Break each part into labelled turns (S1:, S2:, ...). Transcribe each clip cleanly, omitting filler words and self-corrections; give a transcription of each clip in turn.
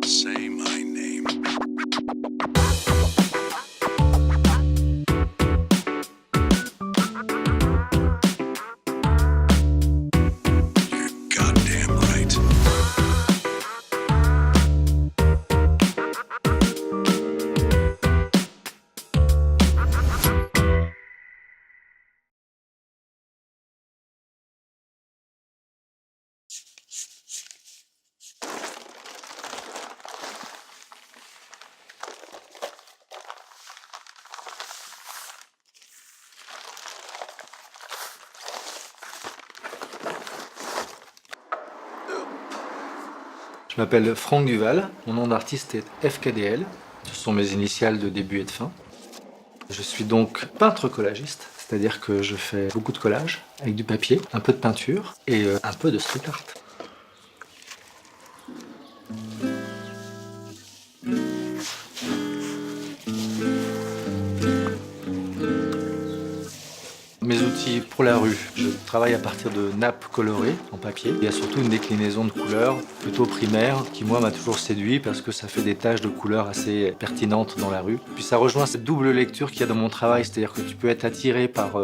S1: Say my name. You're goddamn right.
S2: Je m'appelle Franck Duval, mon nom d'artiste est FKDL, ce sont mes initiales de début et de fin. Je suis donc peintre collagiste, c'est-à-dire que je fais beaucoup de collages avec du papier, un peu de peinture et un peu de street art. Mes outils pour la rue, je travaille à partir de nappes colorées en papier. Il y a surtout une déclinaison de couleurs plutôt primaire qui moi m'a toujours séduit parce que ça fait des taches de couleurs assez pertinentes dans la rue. Puis ça rejoint cette double lecture qu'il y a dans mon travail, c'est-à-dire que tu peux être attiré par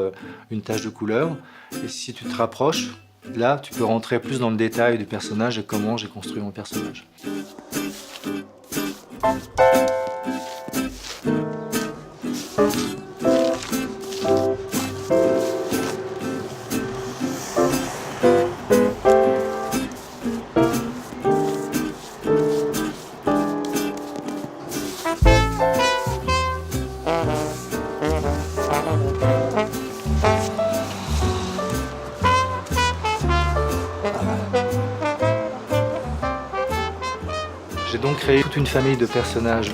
S2: une tache de couleur et si tu te rapproches, là tu peux rentrer plus dans le détail du personnage et comment j'ai construit mon personnage. J'ai donc créé toute une famille de personnages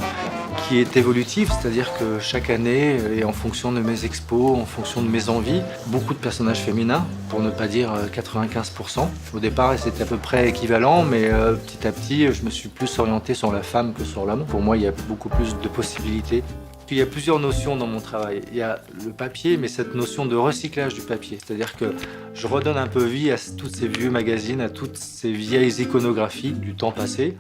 S2: qui est évolutive, c'est-à-dire que chaque année, et en fonction de mes expos, en fonction de mes envies, beaucoup de personnages féminins, pour ne pas dire 95%. Au départ, c'était à peu près équivalent, mais petit à petit, je me suis plus orienté sur la femme que sur l'homme. Pour moi, il y a beaucoup plus de possibilités. Il y a plusieurs notions dans mon travail. Il y a le papier, mais cette notion de recyclage du papier. C'est-à-dire que je redonne un peu vie à tous ces vieux magazines, à toutes ces vieilles iconographies du temps passé.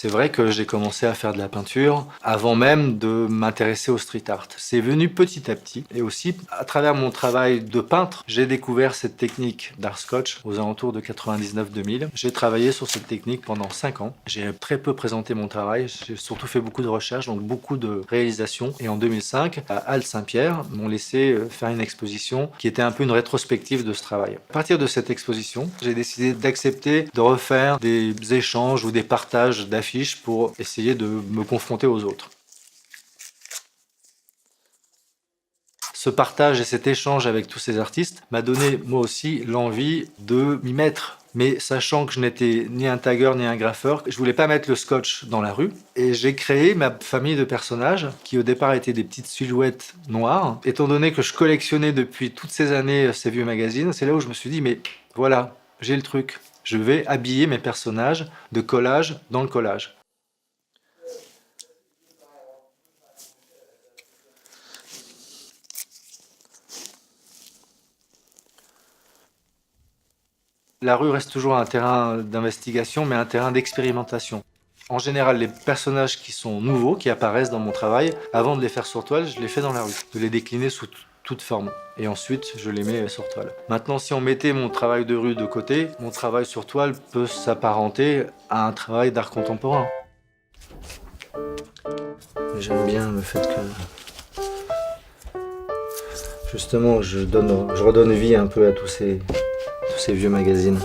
S2: C'est vrai que j'ai commencé à faire de la peinture avant même de m'intéresser au street art. C'est venu petit à petit et aussi à travers mon travail de peintre, j'ai découvert cette technique d'art scotch aux alentours de 99-2000. J'ai travaillé sur cette technique pendant 5 ans. J'ai très peu présenté mon travail, j'ai surtout fait beaucoup de recherches, donc beaucoup de réalisations. Et en 2005, à Halle Saint-Pierre, m'ont laissé faire une exposition qui était un peu une rétrospective de ce travail. À partir de cette exposition, j'ai décidé d'accepter de refaire des échanges ou des partages d'affiches pour essayer de me confronter aux autres. Ce partage et cet échange avec tous ces artistes m'a donné moi aussi l'envie de m'y mettre. Mais sachant que je n'étais ni un tagueur ni un graffeur, je voulais pas mettre le scotch dans la rue. Et j'ai créé ma famille de personnages qui au départ étaient des petites silhouettes noires. Étant donné que je collectionnais depuis toutes ces années ces vieux magazines, c'est là où je me suis dit mais voilà, j'ai le truc. Je vais habiller mes personnages de collage dans le collage. La rue reste toujours un terrain d'investigation, mais un terrain d'expérimentation. En général, les personnages qui sont nouveaux, qui apparaissent dans mon travail, avant de les faire sur toile, je les fais dans la rue, de les décliner sous toute forme. Et ensuite, je les mets sur toile. Maintenant, si on mettait mon travail de rue de côté, mon travail sur toile peut s'apparenter à un travail d'art contemporain. J'aime bien le fait que, justement, je redonne vie un peu à tous ces vieux magazines.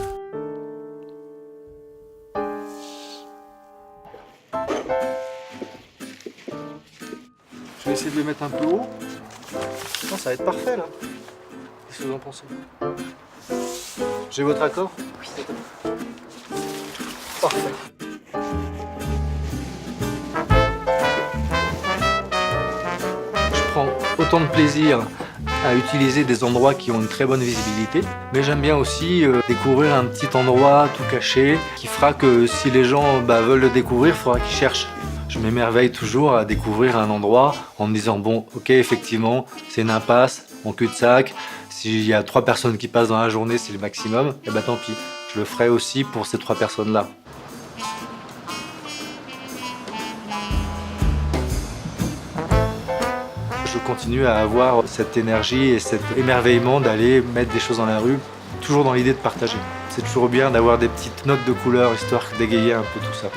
S2: Je vais essayer de le mettre un peu haut. Non, ça va être parfait là. Qu'est-ce que vous en pensez? J'ai votre accord?
S3: Oui.
S2: Parfait. Je prends autant de plaisir à utiliser des endroits qui ont une très bonne visibilité, mais j'aime bien aussi découvrir un petit endroit tout caché qui fera que si les gens veulent le découvrir, il faudra qu'ils cherchent. Je m'émerveille toujours à découvrir un endroit en me disant bon, ok, effectivement, c'est une impasse en cul-de-sac. S'il y a 3 personnes qui passent dans la journée, c'est le maximum. Et tant pis, je le ferai aussi pour ces 3 personnes-là. Je continue à avoir cette énergie et cet émerveillement d'aller mettre des choses dans la rue, toujours dans l'idée de partager. C'est toujours bien d'avoir des petites notes de couleur histoire d'égayer un peu tout ça.